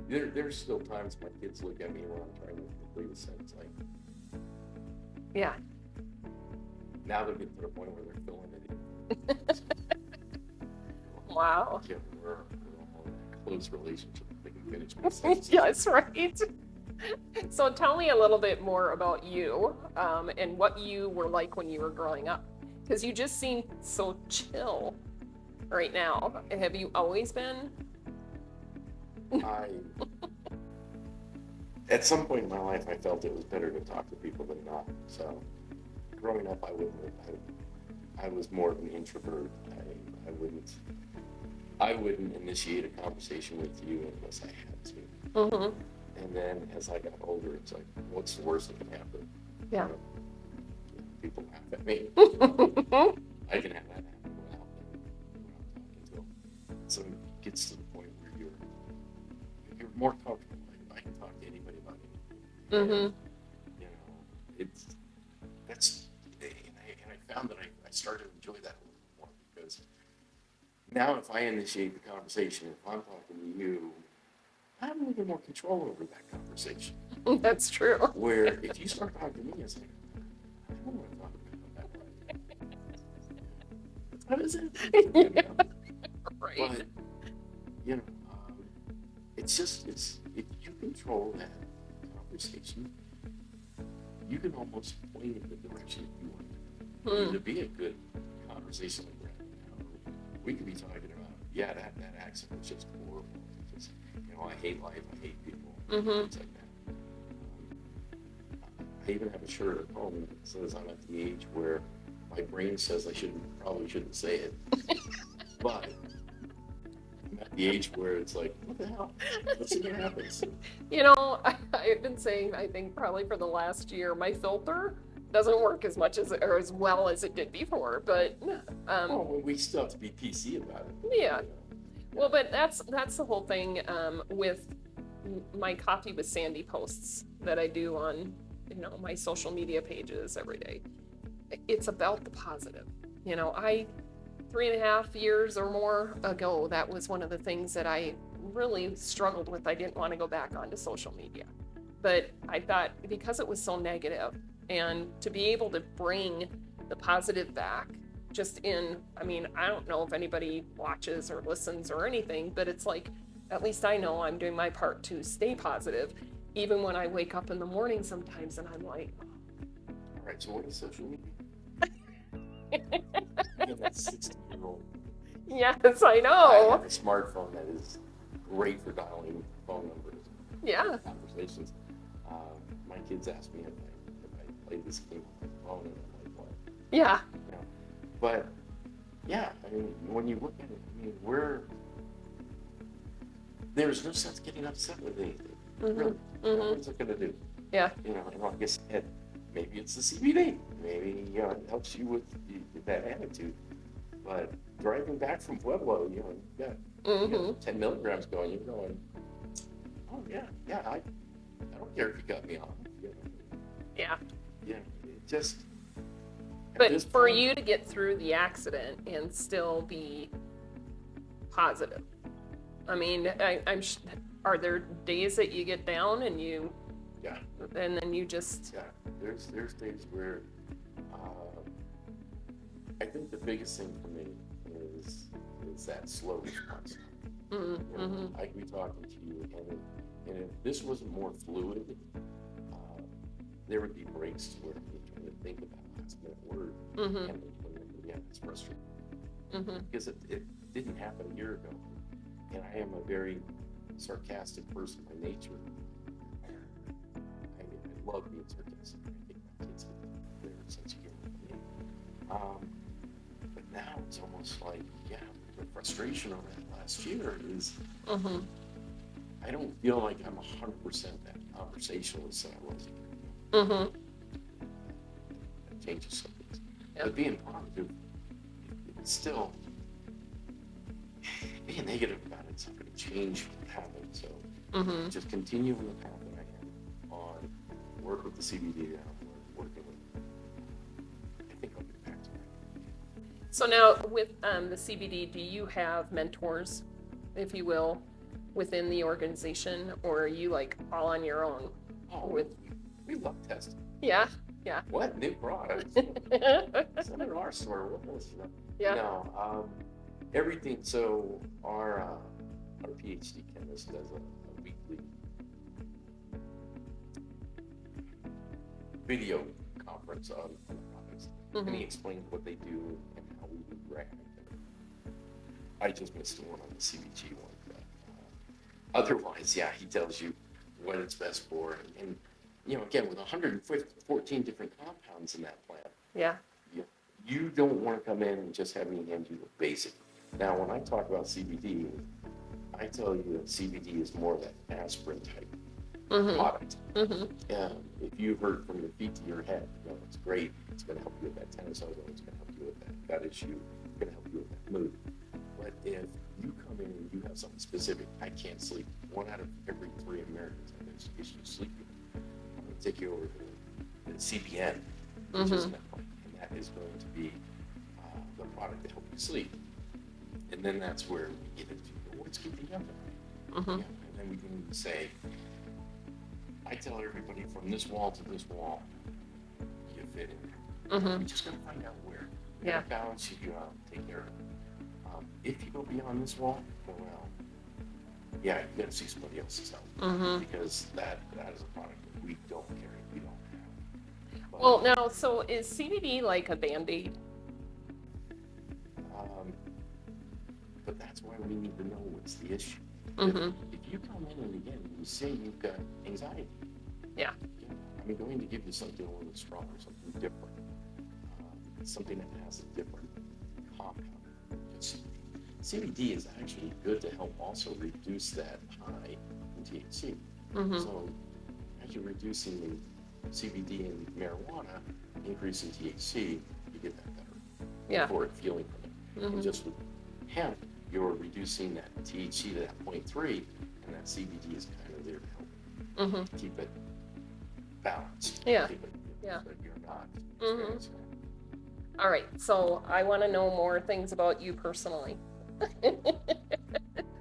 There's still times my kids look at me when I'm trying to complete a sentence. Like, yeah. now they're getting to the point where they're filling it in. Wow. Yeah, we're all in a close relationship. They can finish my sentences. Yes, right. So tell me a little bit more about you and what you were like when you were growing up. Because you just seem so chill right now. Have you always been? At some point in my life, I felt it was better to talk to people than not. So, growing up, I was more of an introvert. I wouldn't initiate a conversation with you unless I had to. And then as I got older, it's like, what's the worst that can happen? Yeah. You know, people laugh at me. I can have that happen without them talking to them. So it gets to the point where you're more comfortable. Like, I can talk to anybody about anything. You know, and I found that I started to enjoy that a little more because now if I initiate the conversation, if I'm talking to you, I have a little bit more control over that conversation. That's true. Where if you start talking to me, it's like, I don't want to talk about that way. What is it? Yeah. Right. But, you know, it's if you control that conversation, you can almost point in the direction you want to be a good conversational friend. We could be talking about, that accident was just horrible. Just, I hate life, I hate people, things like that. I even have a shirt at home that says I'm at the age where my brain says I probably shouldn't say it, but I'm at the age where it's like, what the hell? What's in your happens? I've been saying, I think probably for the last year, my filter doesn't work as much or as well as it did before, but we still have to be PC about it. Yeah. Well, but that's the whole thing with my Coffee with Sandy posts that I do on my social media pages every day. It's about the positive. 3.5 years or more ago, that was one of the things that I really struggled with. I didn't want to go back onto social media, but I thought because it was so negative, and to be able to bring the positive back I don't know if anybody watches or listens or anything, but it's like, at least I know I'm doing my part to stay positive, even when I wake up in the morning sometimes and I'm like, all right, so what is social media? That 16-year-old. Yes, I know. I have a smartphone that is great for dialing phone numbers. Yeah. Conversations. My kids ask me if I play this game on my phone, and I'm like, what? Yeah. But when you look at it, there's no sense getting upset with anything. Really. What's it going to do? Yeah. And like I said, maybe it's the CBD. Maybe it helps you with that attitude. But driving back from Pueblo, you got 10 milligrams going. You're going, oh yeah. I don't care if you cut me off. Yeah. Yeah. It just. But for you to get through the accident and still be positive, are there days that you get down and you? Yeah. And then you just. Yeah. There's days where. I think the biggest thing for me is that slow response. I could be talking to you, and if this wasn't more fluid, there would be breaks where you're trying to think about last minute word, and it's frustrating because it didn't happen a year ago, and I am a very sarcastic person by nature. I love being sarcastic. I think my kids have their sense of humor. But now it's almost like, the frustration over that last year is, I don't feel like I'm 100% that conversationalist that I was a year ago. That changes some things. Yep. But being positive, it's still, being negative about it's not going to change what happened. So just continue on the path that I am on, work with the CBD now, working with, I think I'll get back to that. So now with the CBD, do you have mentors, if you will, within the organization, or are you like all on your own? We love testing. Yeah. What new products? Send it to our store. What else? Yeah. No, everything. So our PhD chemist does a weekly video conference on the products, and he explains what they do and how we would recommend them. I just missed the one on the CBG one, but otherwise, he tells you what it's best for, and again, with 114 different compounds in that plant, you don't want to come in and just have me hand you the basic. Now, when I talk about CBD, I tell you that CBD is more of that aspirin type product. If you've heard from your feet to your head, it's great. It's going to help you with that tennis elbow. It's going to help you with that gut issue. It's going to help you with that mood. But if you come in and you have something specific, I can't sleep. 1 out of every 3 Americans have those issues sleeping. I'm going to take you over to the CBN, which is medical, and that is going to be the product to help you sleep. And then that's where we get into what's keeping you up at night. And then we can say, I tell everybody from this wall to this wall, you fit in there. We just got to find out where. You balance, you take care of it. If you go beyond this wall, well, yeah, you got to see somebody else's help because that is a product that we don't carry, we don't have. But, Well, now, so is CBD like a Band-Aid? but that's why we need to know what's the issue. Mm-hmm. If you come in and again, you say you've got anxiety. Yeah. I'm going to give you something a little stronger, something different, something that has a different compound. CBD is actually good to help also reduce that high in THC. Mm-hmm. So as you're reducing the CBD in marijuana, increasing THC, you get that better for it feeling from it. Mm-hmm. And just with hemp, you're reducing that THC to that 0.3, and that CBD is kind of there to help keep it balanced. Yeah. Keep it, but you're not. All right, so I want to know more things about you personally.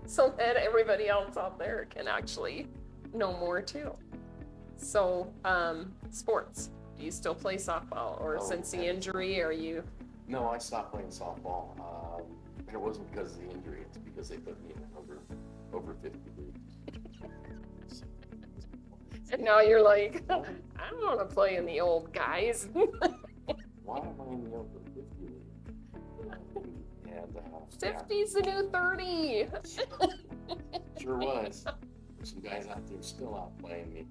So that everybody else out there can actually know more too. So, sports. Do you still play softball, or since the injury, are you? No, I stopped playing softball. And it wasn't because of the injury; it's because they put me in over 50 leagues. And now you're like, I don't want to play in the old guys. Why am I in the over 50 league? And 50's the new 30. Sure was. There's some guys out there still out playing me.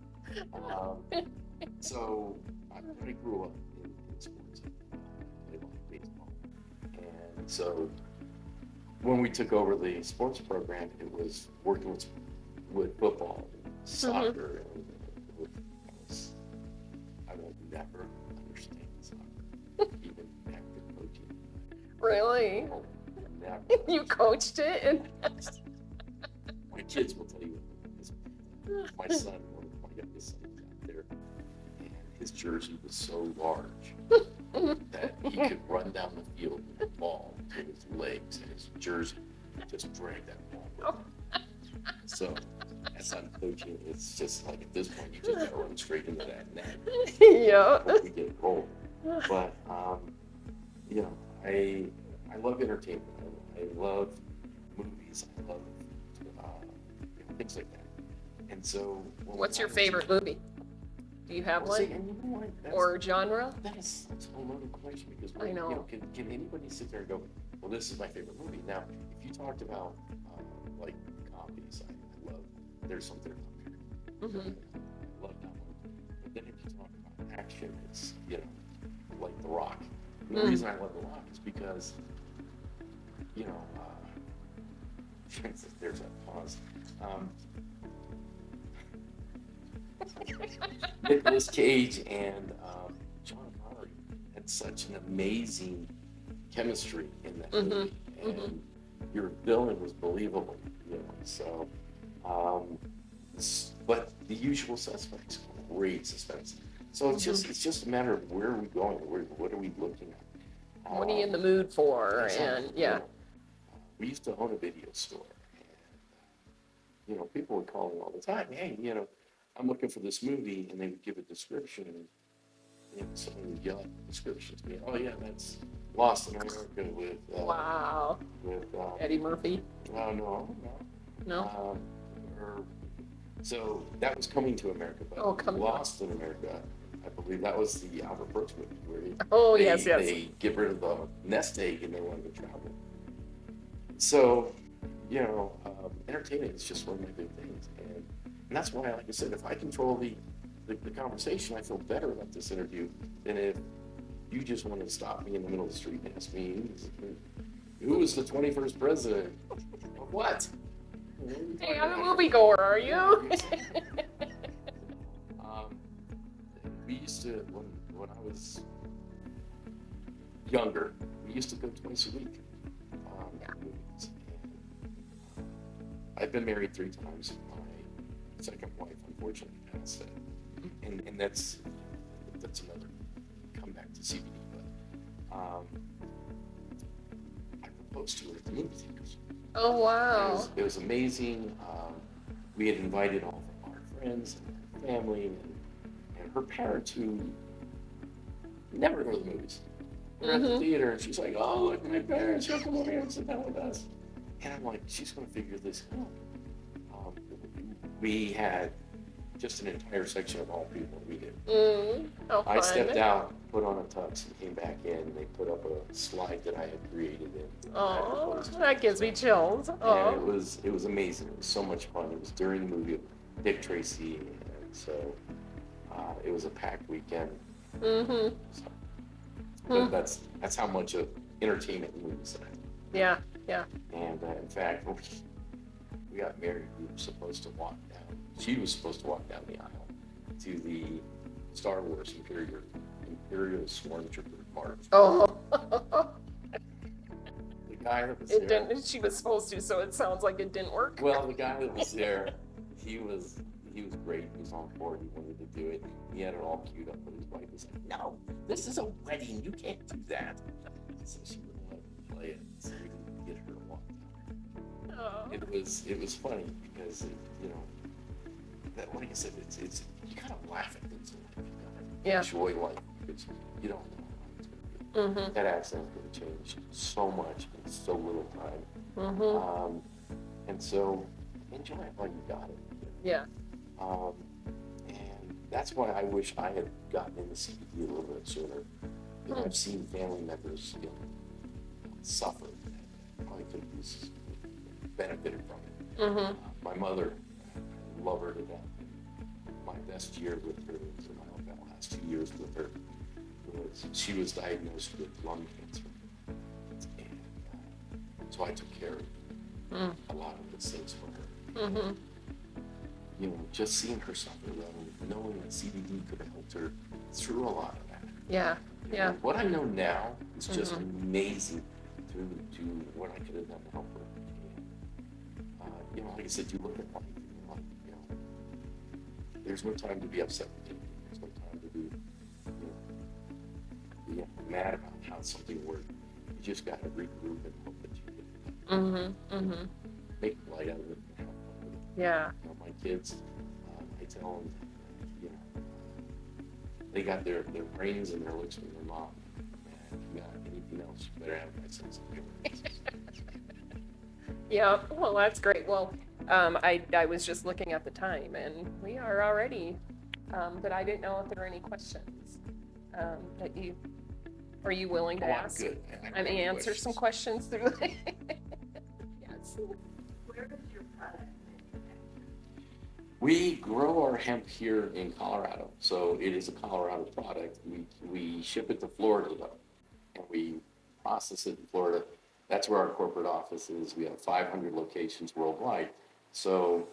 So I grew up in sports. I played a lot of baseball. And so when we took over the sports program, it was working with football, soccer, and I will never understand soccer, even active coaching. Really? Never. You coached it? And my kids will tell you this. My son, one of my youngest sons out there, and his jersey was so large that he could run down the field with the ball between his legs and his jersey, just drag that ball with him. So as I'm coaching, it's just like at this point you just gotta run straight into that net. Yeah. We get rolled. But I love entertainment. I love movies. I love things like that. And so, What's your favorite movie? Do you have one? See, and you know what? Or genre? That is such a loaded question because I know. Can anybody sit there and go, well, this is my favorite movie? Now, if you talked about like comedies, I love. There's something out there. Mm-hmm. I love that one. But then if you talk about action, it's like The Rock. And the reason I love The Rock is because there's that pause. Nicolas Cage and John Hardy had such an amazing chemistry in that movie, and your villain was believable, So, but The Usual Suspects, great suspense. So it's just a matter of where are we going, what are we looking at? What are you in the mood for? Exactly. And we used to own a video store, and people would call me all the time. Hey, I'm looking for this movie, and they would give a description, and someone would yell at the description to me. Oh yeah, that's Lost in America with wow. With Eddie Murphy. Oh no. So that was Coming to America, but Lost in America, I believe that was the Albert Brooks movie where they get rid of the nest egg and they want to travel. So, entertainment is just one of my big things, and that's why, like I said, if I control the conversation, I feel better about this interview than if you just wanted to stop me in the middle of the street and ask me, who was the 21st president? What? Hey, I'm a moviegoer, are you? We used to, when I was younger, we used to go twice a week. Movies. And, I've been married 3 times. My second wife, unfortunately, passed it. And that's another comeback to CBD. But I proposed to her at the movie theaters. Oh, wow. It was amazing. We had invited all of our friends and our family and her parents, who never go to the movies. We're at the theater, and she's like, "Oh, look, my parents, she'll come over here and sit down with us." And I'm like, "She's gonna figure this out." We had just an entire section of all people we did. How fun. I stepped out, put on a tux, and came back in. And they put up a slide that I had created. Oh, that gives me chills. Oh. And it was amazing. It was so much fun. It was during the movie of Dick Tracy, and so it was a packed weekend. So, but that's how much of entertainment movies I have. Yeah, yeah. And in fact, when we got married, we were supposed to walk down. She was supposed to walk down the aisle to the Star Wars Imperial Swarm Trooper March. Oh. The guy that was there. She was supposed to, so it sounds like it didn't work. Well, the guy that was there, he was great. He was on board. He wanted to do it. He had it all queued up, but his wife was like, "No, this is a wedding. You can't do that." So she wouldn't let him play it, so we didn't get her to walk down. Oh. It was funny because that, like I said, it's you gotta laugh at things. You gotta enjoy life because you don't know how it's gonna be. That accident's gonna change so much in so little time. And so enjoy it while you got it. Yeah. And that's why I wish I had gotten into CBD a little bit sooner. You know, I've seen family members suffer that probably could have benefited from it. My mother, I love her to death. My best year with her, my last 2 years with her, she was diagnosed with lung cancer. And so I took care of a lot of those things for her. You know, just seeing her suffer, knowing that CBD could have helped her through a lot of that. Yeah, yeah. What I know now is just amazing to what I could have done to help her. And, you know, like I said, you look at life, and you're like, you know, there's no time to be upset with anything. There's no time to be, you know, mad about how something worked. You just got to regroup and hope that you can make light out of it and have fun with it. Yeah. You know, my kids, I tell them, you know, they got their brains and their looks from their mom. And if you got anything else, you better have my sense of humor. Yeah, well, that's great. Well, I was just looking at the time, and we are already, but I didn't know if there were any questions that you, are you willing to ask? I'm good. I may answer some questions through. Yes. Where does your product manufacture? We grow our hemp here in Colorado, so it is a Colorado product. We ship it to Florida, though, and we process it in Florida. That's where our corporate office is. We have 500 locations worldwide. So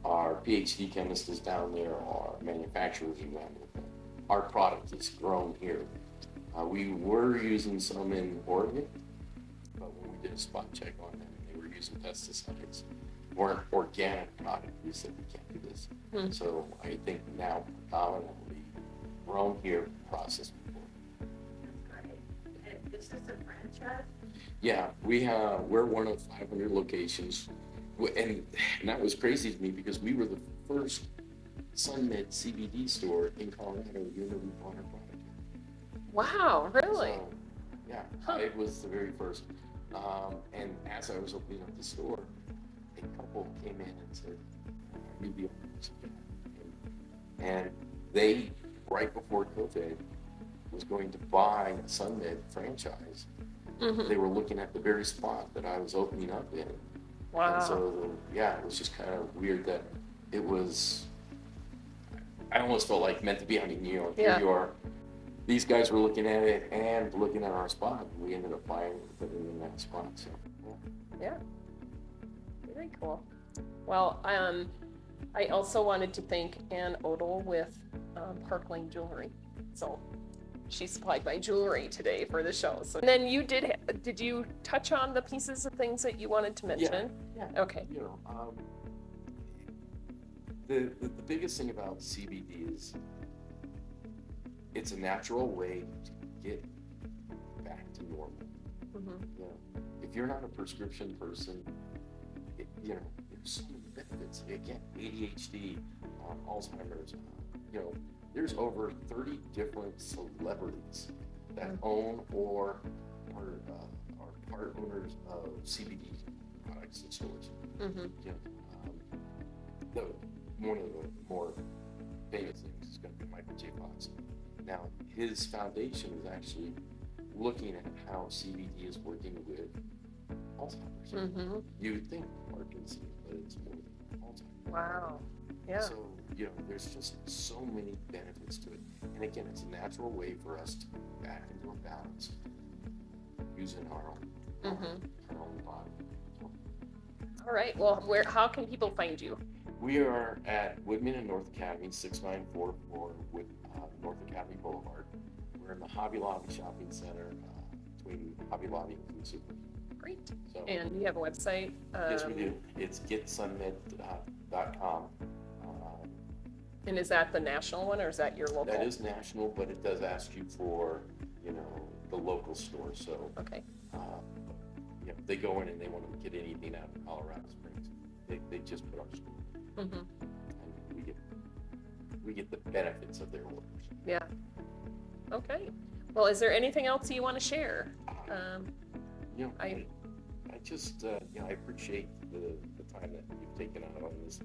our PhD chemist is down there, our manufacturers are down there. Our product is grown here. We were using some in Oregon, but when we did a spot check on them, they were using pesticides or an organic product. We said we can't do this. So I think now predominantly grown here, processed before. That's great. And is this a franchise? Yeah, we're one of 500 locations, and that was crazy to me because we were the first SUNMED CBD store in Colorado. You know, we bought our product here. Wow, really? So, yeah, it was the very first. And as I was opening up the store, a couple came in and said, "Are you the owner?" And they, right before COVID, was going to buy a SUNMED franchise. They were looking at the very spot that I was opening up in. Wow. And so, yeah, it was just kind of weird that it was, I almost felt like meant to be. I mean, you know, here you are. These guys were looking at it and looking at our spot. And we ended up buying it and putting it in that spot. So, Yeah. Very cool. Well, I also wanted to thank Ann Odell with Park Lane Jewelry. So she supplied my jewelry today for the show. So and then you did you touch on the pieces of things that you wanted to mention? Yeah. Okay. You know, the biggest thing about CBD is it's a natural way to get back to normal. You know, if you're not a prescription person, you know, there's so many benefits. Again, ADHD, Alzheimer's, you know, there's over 30 different celebrities that own or are part owners of CBD products and stores. Mm-hmm. You know, one of the more famous things is going to be Michael J. Fox. Now, his foundation is actually looking at how CBD is working with Alzheimer's. Mm-hmm. You would think Parkinson's, but it's more than Alzheimer's. Wow. Yeah. So, you know, there's just so many benefits to it. And again, it's a natural way for us to get back into a balance using our own body. So, All right. Well, how can people find you? we are at Woodman and North Academy, 6944 with North Academy Boulevard. We're in the Hobby Lobby Shopping Center between Hobby Lobby and Food Super. Great. So, And you have a website? yes, we do. It's getsunmed.com. And is that the national one or is that your local? That is national, but it does ask you for, you know, the local store. So, Okay. you know, if they go in and they want to get anything out of Colorado Springs, they just put our store, Mm-hmm. and we get the benefits of their orders. Yeah. Okay. Well, is there anything else you want to share? You know, I- I just, you know, I appreciate the time that you've taken out on this.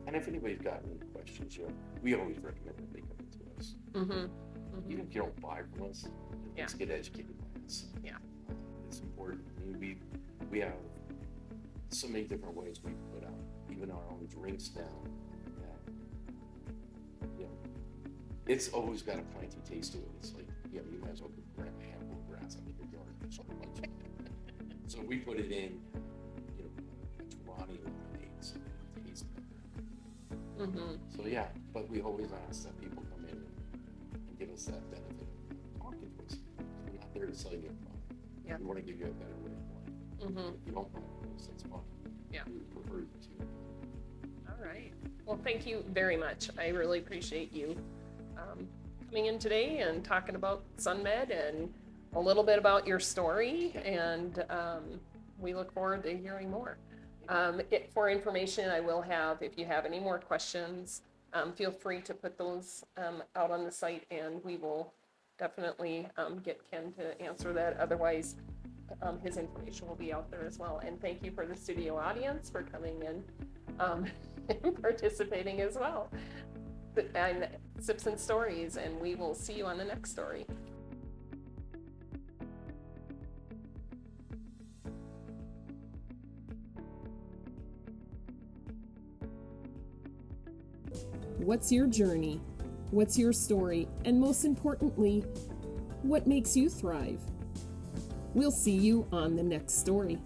And if anybody's got any questions, you know, we always recommend that they come into us. Mm-hmm. Even if you don't buy from us, let's get educated by us. Yeah. It's important. I mean, we have so many different ways we put out, even our own drinks now. That, you know, it's always got a planty taste to it. It's like, you know, you might as well grab a handful of grass out of your yard and start munching. So we put it in, you know, a Tuani lemonade, so it tastes better. Mm-hmm. So yeah, but we always ask that people come in and give us that benefit of talking to us. We're not there to sell you a product. Yeah. We want to give you a better way of life. Mm-hmm. If you don't buy from us, that's fine. Yeah. We would prefer you to. All right. Well, thank you very much. I really appreciate you coming in today and talking about SUNMED and a little bit about your story. And we look forward to hearing more. For information, I will have, if you have any more questions, feel free to put those out on the site and we will definitely get Ken to answer that. Otherwise, his information will be out there as well. And thank you for the studio audience for coming in and participating as well. And Sips and Stories, and we will see you on the next story. What's your journey? What's your story? And most importantly, what makes you thrive? We'll see you on the next story.